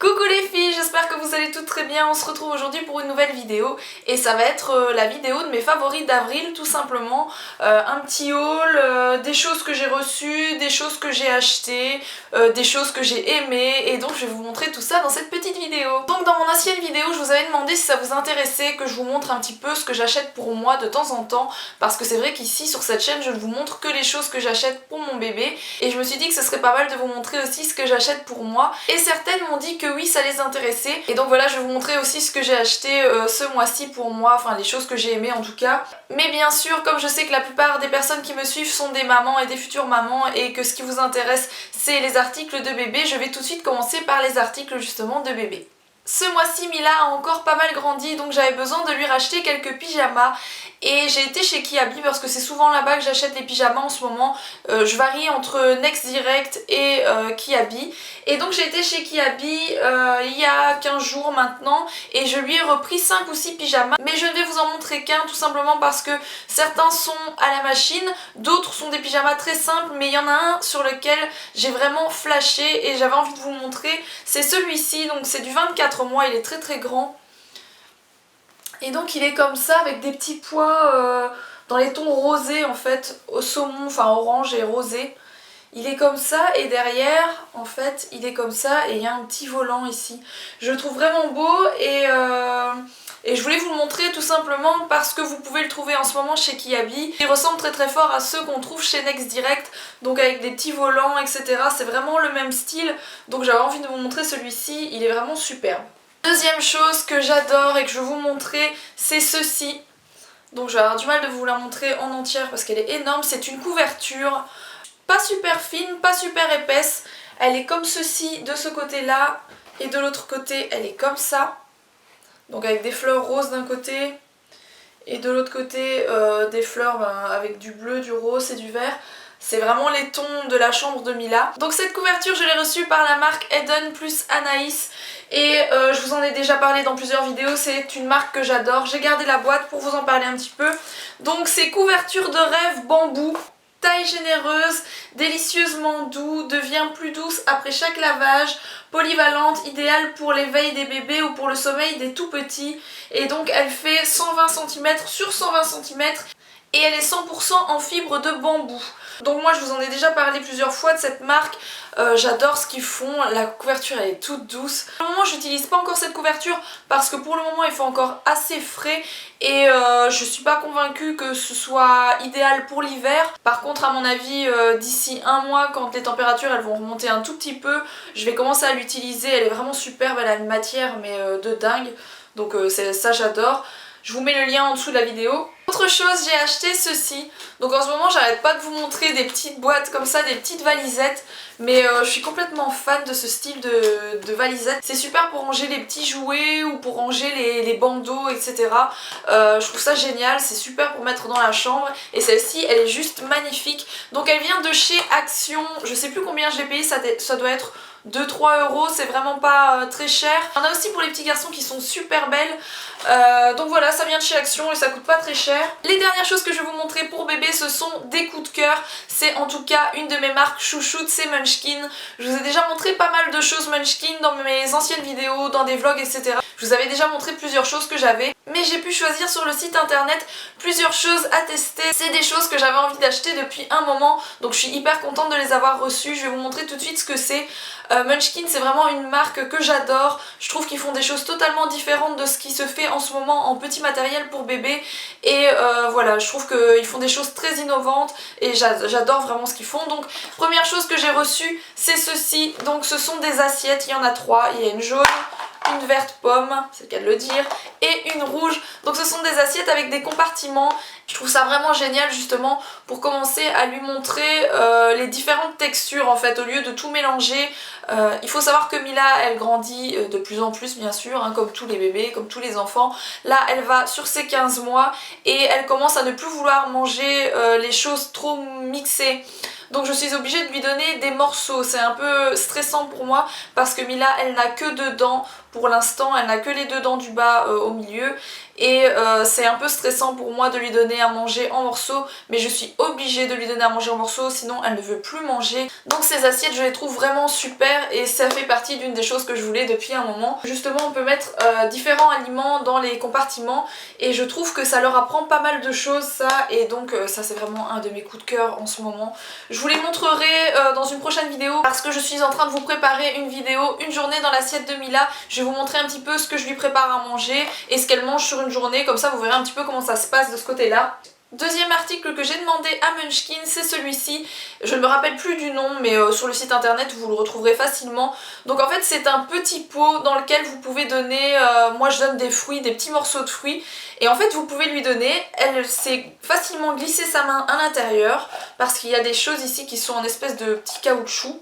Coucou les filles, j'espère que vous allez toutes très bien. On se retrouve aujourd'hui pour une nouvelle vidéo et ça va être la vidéo de mes favoris d'avril tout simplement. Un petit haul, des choses que j'ai reçues, des choses que j'ai achetées, des choses que j'ai aimées, et donc je vais vous montrer tout ça dans cette petite vidéo. Donc dans mon ancienne vidéo je vous avais demandé si ça vous intéressait que je vous montre un petit peu ce que j'achète pour moi de temps en temps, parce que c'est vrai qu'ici sur cette chaîne je ne vous montre que les choses que j'achète pour mon bébé, et je me suis dit que ce serait pas mal de vous montrer aussi ce que j'achète pour moi, et certaines m'ont dit que oui ça les intéressait, et donc voilà, je vais vous montrer aussi ce que j'ai acheté ce mois-ci pour moi, enfin les choses que j'ai aimées en tout cas. Mais bien sûr, comme je sais que la plupart des personnes qui me suivent sont des mamans et des futures mamans, et que ce qui vous intéresse c'est les articles de bébé, je vais tout de suite commencer par les articles justement de bébé. Ce mois-ci, Mila a encore pas mal grandi, donc j'avais besoin de lui racheter quelques pyjamas. Et j'ai été chez Kiabi parce que c'est souvent là-bas que j'achète les pyjamas en ce moment. Je varie entre Next Direct et Kiabi. Et donc j'ai été chez Kiabi il y a 15 jours maintenant, et je lui ai repris 5 ou 6 pyjamas. Mais je ne vais vous en montrer qu'un, tout simplement parce que certains sont à la machine, d'autres sont des pyjamas très simples, mais il y en a un sur lequel j'ai vraiment flashé et j'avais envie de vous montrer. C'est celui-ci, donc c'est du 24 mois, il est très très grand. Et donc il est comme ça avec des petits pois dans les tons rosés en fait, au saumon, enfin orange et rosé. Il est comme ça, et derrière en fait il est comme ça, et il y a un petit volant ici. Je le trouve vraiment beau, et je voulais vous le montrer tout simplement parce que vous pouvez le trouver en ce moment chez Kiabi. Il ressemble très très fort à ceux qu'on trouve chez Next Direct, donc avec des petits volants etc. C'est vraiment le même style, donc j'avais envie de vous montrer celui-ci, il est vraiment superbe. Deuxième chose que j'adore et que je vais vous montrer, c'est ceci. Donc je vais avoir du mal de vous la montrer en entière parce qu'elle est énorme. C'est une couverture, pas super fine, pas super épaisse. Elle est comme ceci de ce côté-là, et de l'autre côté elle est comme ça. Donc avec des fleurs roses d'un côté, et de l'autre côté des fleurs avec du bleu, du rose et du vert. C'est vraiment les tons de la chambre de Mila. Donc cette couverture je l'ai reçue par la marque Eden plus Anaïs, et je vous en ai déjà parlé dans plusieurs vidéos, c'est une marque que j'adore. J'ai gardé la boîte pour vous en parler un petit peu. Donc c'est couverture de rêve bambou, taille généreuse, délicieusement doux, devient plus douce après chaque lavage, polyvalente, idéale pour l'éveil des bébés ou pour le sommeil des tout petits. Et donc elle fait 120 cm sur 120 cm, et elle est 100% en fibre de bambou. Donc moi je vous en ai déjà parlé plusieurs fois de cette marque, j'adore ce qu'ils font, la couverture elle est toute douce. Pour le moment j'utilise pas encore cette couverture parce que pour le moment il fait encore assez frais, et je suis pas convaincue que ce soit idéal pour l'hiver. Par contre à mon avis d'ici un mois, quand les températures elles vont remonter un tout petit peu, je vais commencer à l'utiliser. Elle est vraiment superbe, elle a une matière mais de dingue, donc ça j'adore. Je vous mets le lien en dessous de la vidéo. Autre chose, j'ai acheté ceci. Donc en ce moment j'arrête pas de vous montrer des petites boîtes comme ça, des petites valisettes, mais je suis complètement fan de ce style de valisette. C'est super pour ranger les petits jouets ou pour ranger les bandeaux etc. Je trouve ça génial, c'est super pour mettre dans la chambre, et celle-ci elle est juste magnifique. Donc elle vient de chez Action, je sais plus combien je l'ai payé, ça doit être 2-3 euros, c'est vraiment pas très cher. On a aussi pour les petits garçons qui sont super belles. Donc voilà, ça vient de chez Action et ça coûte pas très cher. Les dernières choses que je vais vous montrer pour bébé, ce sont des coups de cœur. C'est en tout cas une de mes marques chouchoutes, c'est Munchkin. Je vous ai déjà montré pas mal de choses Munchkin dans mes anciennes vidéos, dans des vlogs etc. Je vous avais déjà montré plusieurs choses que j'avais, mais j'ai pu choisir sur le site internet plusieurs choses à tester. C'est des choses que j'avais envie d'acheter depuis un moment, donc je suis hyper contente de les avoir reçues. Je vais vous montrer tout de suite ce que c'est. Munchkin c'est vraiment une marque que j'adore. Je trouve qu'ils font des choses totalement différentes de ce qui se fait en ce moment en petit matériel pour bébé, et voilà, je trouve qu'ils font des choses très innovantes et j'adore vraiment ce qu'ils font. Donc première chose que j'ai reçue, c'est ceci. Donc ce sont des assiettes, il y en a 3, il y a une jaune, une verte pomme, c'est le cas de le dire, et une rouge. Donc ce sont des assiettes avec des compartiments. Je trouve ça vraiment génial justement pour commencer à lui montrer les différentes textures en fait, au lieu de tout mélanger. Il faut savoir que Mila elle grandit de plus en plus bien sûr, hein, comme tous les bébés, comme tous les enfants. Là elle va sur ses 15 mois et elle commence à ne plus vouloir manger les choses trop mixées. donc je suis obligée de lui donner des morceaux. C'est un peu stressant pour moi parce que Mila elle n'a que 2 dents pour l'instant, elle n'a que les 2 dents du bas au milieu et c'est un peu stressant pour moi de lui donner à manger en morceaux, mais je suis obligée de lui donner à manger en morceaux sinon elle ne veut plus manger. Donc ces assiettes je les trouve vraiment super et ça fait partie d'une des choses que je voulais depuis un moment. Justement on peut mettre différents aliments dans les compartiments et je trouve que ça leur apprend pas mal de choses ça, et donc ça c'est vraiment un de mes coups de cœur en ce moment. Je vous les montrerai dans une prochaine vidéo parce que je suis en train de vous préparer une vidéo, une journée dans l'assiette de Mila. Je vais vous montrer un petit peu ce que je lui prépare à manger et ce qu'elle mange sur une journée, comme ça vous verrez un petit peu comment ça se passe de ce côté là. Deuxième article que j'ai demandé à Munchkin, c'est celui-ci. Je ne me rappelle plus du nom, mais sur le site internet vous le retrouverez facilement. Donc en fait c'est un petit pot dans lequel vous pouvez donner, moi je donne des fruits, des petits morceaux de fruits. Et en fait vous pouvez lui donner, elle sait facilement glisser sa main à l'intérieur parce qu'il y a des choses ici qui sont en espèce de petit caoutchouc.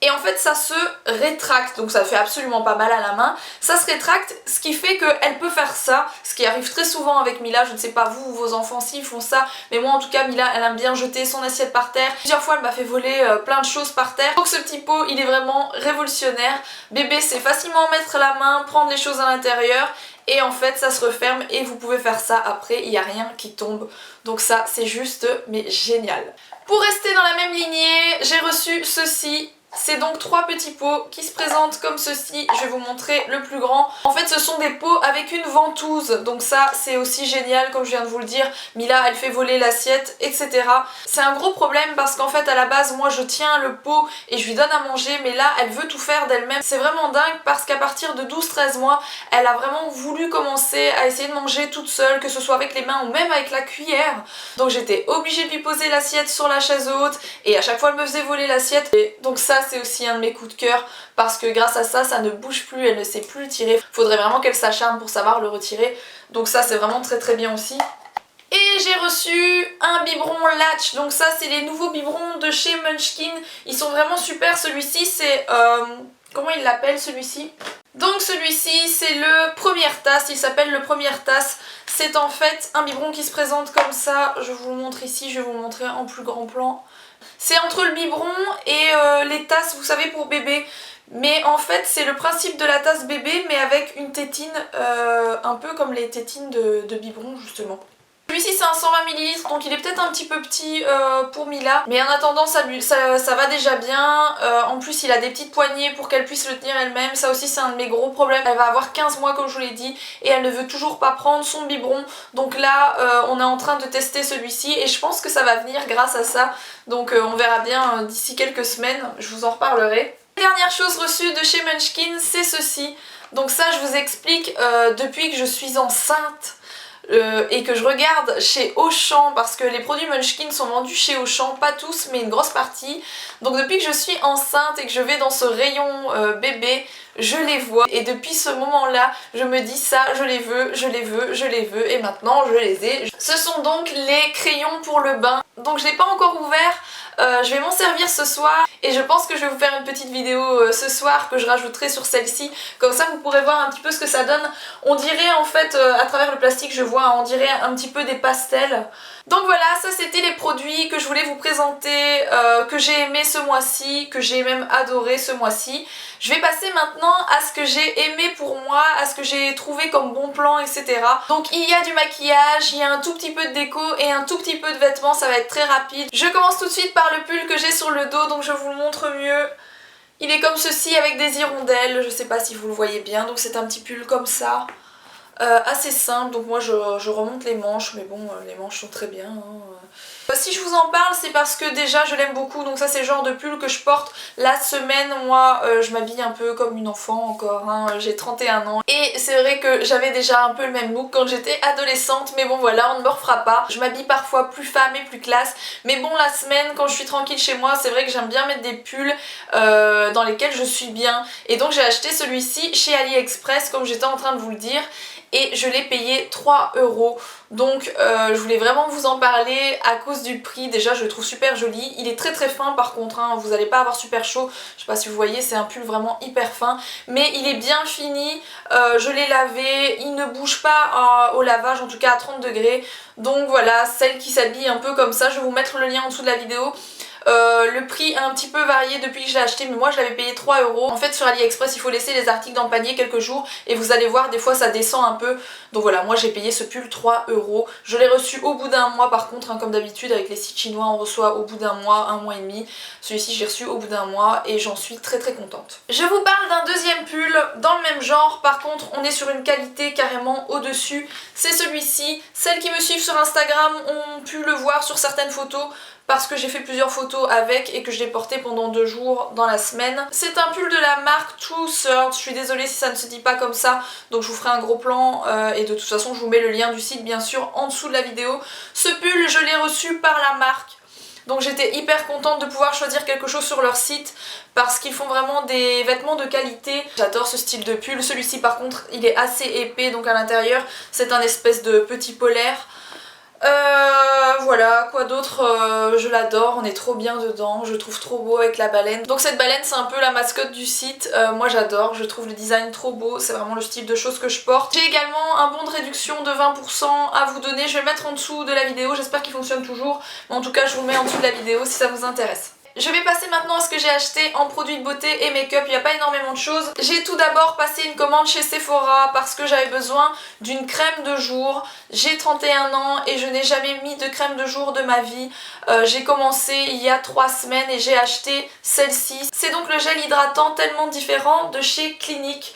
Et en fait ça se rétracte, donc ça fait absolument pas mal à la main, ça se rétracte, ce qui fait qu'elle peut faire ça, ce qui arrive très souvent avec Mila, je ne sais pas vous ou vos enfants s'ils font ça, mais moi en tout cas Mila elle aime bien jeter son assiette par terre, plusieurs fois elle m'a fait voler plein de choses par terre, donc ce petit pot il est vraiment révolutionnaire, bébé sait facilement mettre la main, prendre les choses à l'intérieur, et en fait ça se referme et vous pouvez faire ça après, il n'y a rien qui tombe, donc ça c'est juste mais génial. Pour rester dans la même lignée, j'ai reçu ceci. C'est donc 3 petits pots qui se présentent comme ceci, je vais vous montrer le plus grand. En fait ce sont des pots avec une ventouse, donc ça c'est aussi génial comme je viens de vous le dire. Mila elle fait voler l'assiette, etc. C'est un gros problème parce qu'en fait à la base moi je tiens le pot et je lui donne à manger, mais là elle veut tout faire d'elle-même. C'est vraiment dingue parce qu'à partir de 12-13 mois, elle a vraiment voulu commencer à essayer de manger toute seule, que ce soit avec les mains ou même avec la cuillère. Donc j'étais obligée de lui poser l'assiette sur la chaise haute et à chaque fois elle me faisait voler l'assiette. Et donc ça c'est aussi un de mes coups de cœur parce que grâce à ça, ça ne bouge plus, elle ne sait plus le tirer. Faudrait vraiment qu'elle s'acharne pour savoir le retirer. Donc ça c'est vraiment très bien aussi. Et j'ai reçu un biberon Latch, donc ça c'est les nouveaux biberons de chez Munchkin. Ils sont vraiment super, celui-ci c'est... comment il l'appelle celui-ci? Donc celui-ci c'est le Première Tasse, il s'appelle le Première Tasse. C'est en fait un biberon qui se présente comme ça, je vous le montre ici, je vais vous le montrer en plus grand plan. C'est entre le biberon et les tasses, vous savez, pour bébé. Mais en fait c'est le principe de la tasse bébé mais avec une tétine un peu comme les tétines de biberon justement. Celui-ci c'est un 120 ml donc il est peut-être un petit peu petit pour Mila, mais en attendant ça va déjà bien. En plus il a des petites poignées pour qu'elle puisse le tenir elle-même, ça aussi c'est un de mes gros problèmes. Elle va avoir 15 mois comme je vous l'ai dit et elle ne veut toujours pas prendre son biberon, donc là on est en train de tester celui-ci et je pense que ça va venir grâce à ça, donc on verra bien d'ici quelques semaines, je vous en reparlerai. Dernière chose reçue de chez Munchkin, c'est ceci. Donc ça je vous explique, depuis que je suis enceinte et que je regarde chez Auchan, parce que les produits Munchkin sont vendus chez Auchan, pas tous mais une grosse partie. Donc depuis que je suis enceinte et que je vais dans ce rayon bébé, je les vois et depuis ce moment là je me dis ça je les veux, je les veux, je les veux et maintenant je les ai. Ce sont donc les crayons pour le bain, donc je l'ai pas encore ouvert. Je vais m'en servir ce soir et je pense que je vais vous faire une petite vidéo ce soir que je rajouterai sur celle-ci, comme ça vous pourrez voir un petit peu ce que ça donne. On dirait en fait à travers le plastique, je vois, on dirait un petit peu des pastels. Donc voilà, ça c'était les produits que je voulais vous présenter, que j'ai aimé ce mois-ci, que j'ai même adoré ce mois-ci. Je vais passer maintenant à ce que j'ai aimé pour moi, à ce que j'ai trouvé comme bon plan, etc. Donc il y a du maquillage, il y a un tout petit peu de déco et un tout petit peu de vêtements, ça va être très rapide. Je commence tout de suite par le pull que j'ai sur le dos, donc je vous le montre mieux. Il est comme ceci avec des hirondelles, je sais pas si vous le voyez bien, donc c'est un petit pull comme ça. Assez simple, donc moi je remonte les manches, mais bon les manches sont très bien hein. Si je vous en parle c'est parce que déjà je l'aime beaucoup, donc ça c'est le genre de pull que je porte la semaine. Moi je m'habille un peu comme une enfant encore hein. J'ai 31 ans et c'est vrai que j'avais déjà un peu le même look quand j'étais adolescente, mais bon voilà, on ne me refera pas. Je m'habille parfois plus femme et plus classe, mais bon la semaine quand je suis tranquille chez moi c'est vrai que j'aime bien mettre des pulls dans lesquels je suis bien, et donc j'ai acheté celui-ci chez AliExpress comme j'étais en train de vous le dire et je l'ai payé 3 €. Donc je voulais vraiment vous en parler à cause du prix. Déjà je le trouve super joli, il est très fin par contre hein. Vous n'allez pas avoir super chaud, je sais pas si vous voyez, c'est un pull vraiment hyper fin, mais il est bien fini. Je l'ai lavé, il ne bouge pas au lavage, en tout cas à 30 degrés. Donc voilà, celle qui s'habille un peu comme ça, je vais vous mettre le lien en dessous de la vidéo. Le prix a un petit peu varié depuis que je l'ai acheté, mais moi je l'avais payé 3 euros. En fait sur AliExpress il faut laisser les articles dans le panier quelques jours et vous allez voir des fois ça descend un peu. Donc voilà, moi j'ai payé ce pull 3 euros. Je l'ai reçu au bout d'un mois par contre, hein, comme d'habitude avec les sites chinois on reçoit au bout d'un mois, un mois et demi. Celui-ci j'ai reçu au bout d'un mois et j'en suis très contente. Je vous parle d'un deuxième pull dans le même genre, par contre on est sur une qualité carrément au-dessus. C'est celui-ci. Celles qui me suivent sur Instagram ont pu le voir sur certaines photos parce que j'ai fait plusieurs photos avec et que je l'ai porté pendant 2 jours dans la semaine. C'est un pull de la marque True Third, je suis désolée si ça ne se dit pas comme ça, donc je vous ferai un gros plan et de toute façon je vous mets le lien du site bien sûr en dessous de la vidéo. Ce pull je l'ai reçu par la marque. Donc j'étais hyper contente de pouvoir choisir quelque chose sur leur site parce qu'ils font vraiment des vêtements de qualité. J'adore ce style de pull. Celui-ci par contre il est assez épais, donc à l'intérieur c'est un espèce de petit polaire. Voilà, quoi d'autre, je l'adore, on est trop bien dedans, je trouve trop beau avec la baleine. Donc cette baleine c'est un peu la mascotte du site, moi j'adore, je trouve le design trop beau, c'est vraiment le style de choses que je porte. J'ai également un bon de réduction de 20% à vous donner, je vais le mettre en dessous de la vidéo, j'espère qu'il fonctionne toujours, mais en tout cas je vous le mets en dessous de la vidéo si ça vous intéresse. Je vais passer maintenant à ce que j'ai acheté en produits de beauté et make-up, il n'y a pas énormément de choses. J'ai tout d'abord passé une commande chez Sephora parce que j'avais besoin d'une crème de jour. J'ai 31 ans et je n'ai jamais mis de crème de jour de ma vie. J'ai commencé il y a 3 semaines et j'ai acheté celle-ci. C'est donc le gel hydratant tellement différent de chez Clinique.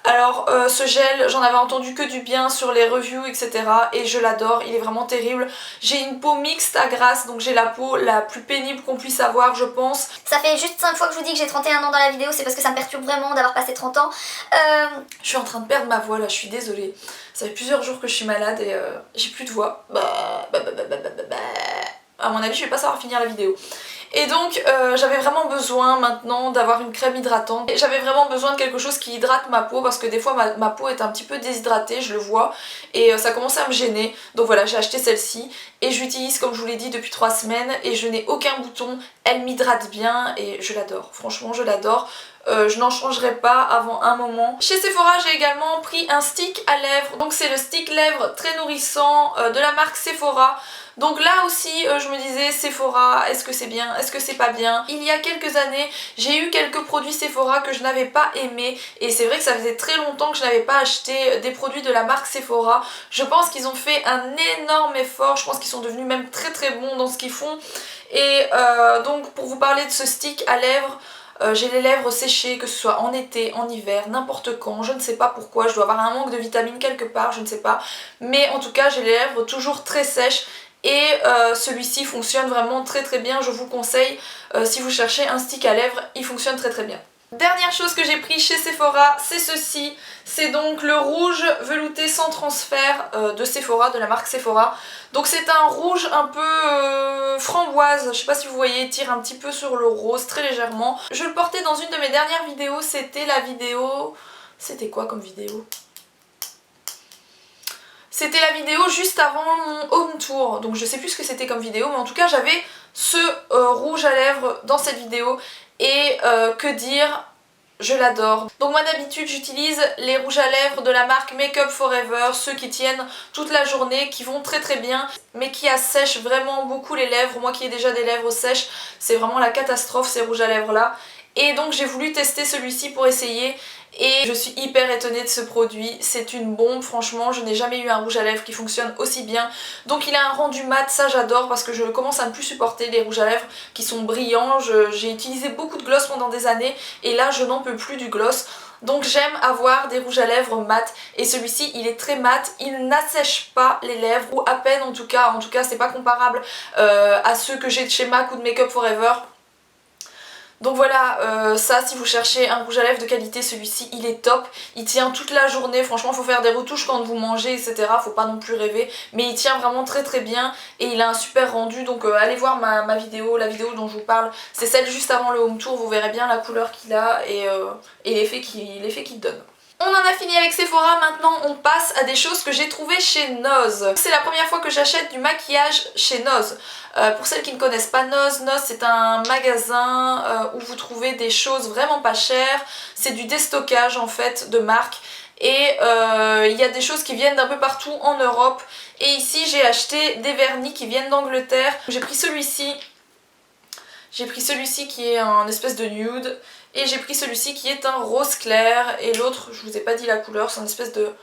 Alors ce gel, j'en avais entendu que du bien sur les reviews etc. et je l'adore, il est vraiment terrible. J'ai une peau mixte à grasse, donc j'ai la peau la plus pénible qu'on puisse avoir je pense. Ça fait juste 5 fois que je vous dis que j'ai 31 ans dans la vidéo, c'est parce que ça me perturbe vraiment d'avoir passé 30 ans. Je suis en train de perdre ma voix là, je suis désolée. Ça fait plusieurs jours que je suis malade et j'ai plus de voix. À mon avis je vais pas savoir finir la vidéo. Et donc j'avais vraiment besoin maintenant d'avoir une crème hydratante. J'avais vraiment besoin de quelque chose qui hydrate ma peau parce que des fois ma peau est un petit peu déshydratée, je le vois, et ça commençait à me gêner. Donc voilà, j'ai acheté celle-ci et je l'utilise comme je vous l'ai dit depuis 3 semaines et je n'ai aucun bouton. Elle m'hydrate bien et je l'adore, franchement je l'adore. Je n'en changerai pas avant un moment. Chez Sephora j'ai également pris un stick à lèvres, donc c'est le stick lèvres très nourrissant de la marque Sephora. Donc là aussi je me disais Sephora, est-ce que c'est bien, est-ce que c'est pas bien. Il y a quelques années j'ai eu quelques produits Sephora que je n'avais pas aimés et c'est vrai que ça faisait très longtemps que je n'avais pas acheté des produits de la marque Sephora. Je pense qu'ils ont fait un énorme effort, je pense qu'ils sont devenus même très bons dans ce qu'ils font. Et donc pour vous parler de ce stick à lèvres, j'ai les lèvres séchées, que ce soit en été, en hiver, n'importe quand, je ne sais pas pourquoi, je dois avoir un manque de vitamines quelque part, je ne sais pas, mais en tout cas j'ai les lèvres toujours très sèches et celui-ci fonctionne vraiment très bien, je vous conseille si vous cherchez un stick à lèvres, il fonctionne très bien. Dernière chose que j'ai pris chez Sephora, c'est ceci. C'est donc le rouge velouté sans transfert de Sephora, de la marque Sephora. Donc c'est un rouge un peu framboise, je sais pas si vous voyez, tire un petit peu sur le rose très légèrement. Je le portais dans une de mes dernières vidéos, c'était la vidéo... C'était quoi comme vidéo ? C'était la vidéo juste avant mon home tour, donc je sais plus ce que c'était comme vidéo, mais en tout cas j'avais ce rouge à lèvres dans cette vidéo et que dire, je l'adore. Donc moi d'habitude j'utilise les rouges à lèvres de la marque Make Up Forever, ceux qui tiennent toute la journée, qui vont très bien, mais qui assèchent vraiment beaucoup les lèvres. Moi qui ai déjà des lèvres sèches, c'est vraiment la catastrophe ces rouges à lèvres là. Et donc j'ai voulu tester celui-ci pour essayer et je suis hyper étonnée de ce produit, c'est une bombe franchement, je n'ai jamais eu un rouge à lèvres qui fonctionne aussi bien. Donc il a un rendu mat, ça j'adore parce que je commence à ne plus supporter les rouges à lèvres qui sont brillants. J'ai utilisé beaucoup de gloss pendant des années et là je n'en peux plus du gloss. Donc j'aime avoir des rouges à lèvres mat et celui-ci il est très mat, il n'assèche pas les lèvres ou à peine en tout cas c'est pas comparable à ceux que j'ai de chez MAC ou de Make Up Forever. Donc voilà, ça si vous cherchez un rouge à lèvres de qualité, celui-ci il est top, il tient toute la journée, franchement faut faire des retouches quand vous mangez etc, faut pas non plus rêver, mais il tient vraiment très bien et il a un super rendu, donc allez voir ma vidéo, la vidéo dont je vous parle, c'est celle juste avant le home tour, vous verrez bien la couleur qu'il a et l'effet qu'il donne. On en a fini avec Sephora, maintenant on passe à des choses que j'ai trouvées chez Noz. C'est la première fois que j'achète du maquillage chez Noz. Pour celles qui ne connaissent pas Noz, Noz c'est un magasin où vous trouvez des choses vraiment pas chères. C'est du déstockage en fait de marque. Et il y a des choses qui viennent d'un peu partout en Europe. Et ici j'ai acheté des vernis qui viennent d'Angleterre. J'ai pris celui-ci. J'ai pris celui-ci qui est un espèce de nude. Et j'ai pris celui-ci qui est un rose clair. Et l'autre, je vous ai pas dit la couleur, c'est une espèce de...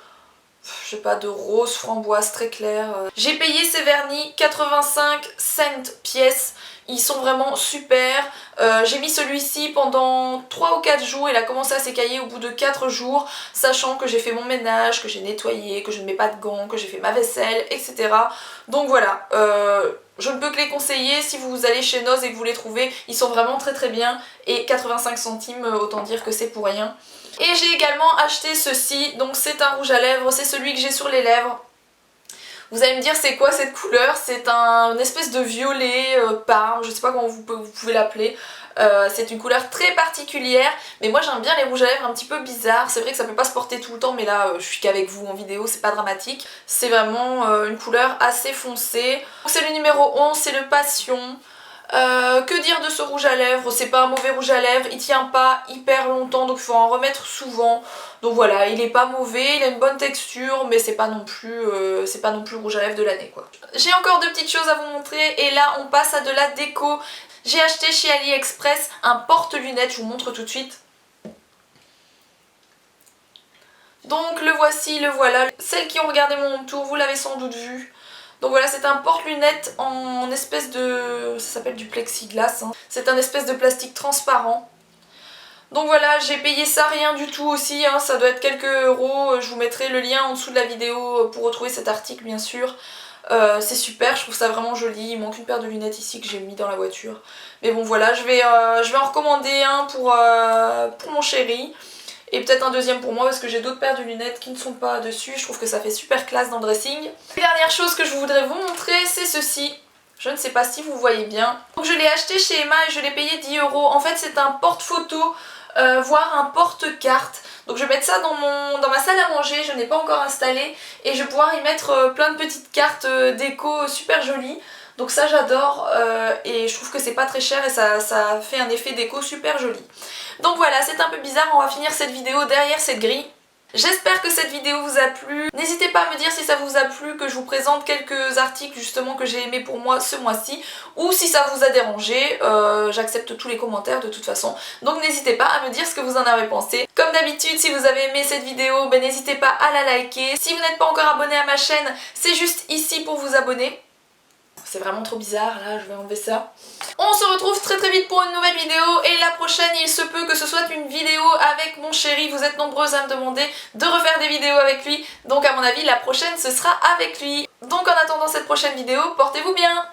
je sais pas, de rose framboise très clair. J'ai payé ces vernis 85 cents pièce. Ils sont vraiment super. J'ai mis celui-ci pendant 3 ou 4 jours. Il a commencé à s'écailler au bout de 4 jours. Sachant que j'ai fait mon ménage, que j'ai nettoyé, que je ne mets pas de gants, que j'ai fait ma vaisselle, etc. Donc voilà. Je ne peux que les conseiller si vous allez chez Noz et que vous les trouvez. Ils sont vraiment très très bien. Et 85 centimes, autant dire que c'est pour rien. Et j'ai également acheté ceci. Donc c'est un rouge à lèvres. C'est celui que j'ai sur les lèvres. Vous allez me dire c'est quoi cette couleur? C'est une espèce de violet parme, je sais pas comment vous pouvez l'appeler. C'est une couleur très particulière, mais moi j'aime bien les rouges à lèvres un petit peu bizarres. C'est vrai que ça peut pas se porter tout le temps, mais là je suis qu'avec vous en vidéo, c'est pas dramatique. C'est vraiment une couleur assez foncée. C'est le numéro 11, c'est le Passion. Que dire de ce rouge à lèvres? C'est pas un mauvais rouge à lèvres, il tient pas hyper longtemps donc il faut en remettre souvent. Donc voilà, il est pas mauvais, il a une bonne texture mais c'est pas non plus le rouge à lèvres de l'année quoi. J'ai encore deux petites choses à vous montrer et là on passe à de la déco. J'ai acheté chez AliExpress un porte-lunettes, je vous montre tout de suite. Donc le voici, le voilà. Celles qui ont regardé mon tour, vous l'avez sans doute vu. Donc voilà, c'est un porte-lunettes en espèce de... ça s'appelle du plexiglas. Hein. C'est un espèce de plastique transparent. Donc voilà, j'ai payé ça rien du tout aussi, hein. Ça doit être quelques euros. Je vous mettrai le lien en dessous de la vidéo pour retrouver cet article bien sûr. C'est super, je trouve ça vraiment joli. Il manque une paire de lunettes ici que j'ai mis dans la voiture. Mais bon voilà, je vais en recommander un pour mon chéri. Et peut-être un deuxième pour moi parce que j'ai d'autres paires de lunettes qui ne sont pas dessus. Je trouve que ça fait super classe dans le dressing. La dernière chose que je voudrais vous montrer, c'est ceci. Je ne sais pas si vous voyez bien. Donc je l'ai acheté chez Emma et je l'ai payé 10 euros. En fait c'est un porte-photo, voire un porte-carte. Donc je vais mettre ça dans ma salle à manger, je n'ai pas encore installé. Et je vais pouvoir y mettre plein de petites cartes déco super jolies. Donc ça j'adore et je trouve que c'est pas très cher et ça fait un effet déco super joli. Donc voilà, c'est un peu bizarre, on va finir cette vidéo derrière cette grille. J'espère que cette vidéo vous a plu. N'hésitez pas à me dire si ça vous a plu, que je vous présente quelques articles justement que j'ai aimés pour moi ce mois-ci. Ou si ça vous a dérangé, j'accepte tous les commentaires de toute façon. Donc n'hésitez pas à me dire ce que vous en avez pensé. Comme d'habitude, si vous avez aimé cette vidéo, ben, n'hésitez pas à la liker. Si vous n'êtes pas encore abonné à ma chaîne, c'est juste ici pour vous abonner. C'est vraiment trop bizarre, là je vais enlever ça. On se retrouve très très vite pour une nouvelle vidéo et la prochaine il se peut que ce soit une vidéo avec mon chéri. Vous êtes nombreuses à me demander de refaire des vidéos avec lui, donc à mon avis la prochaine ce sera avec lui. Donc en attendant cette prochaine vidéo, portez-vous bien.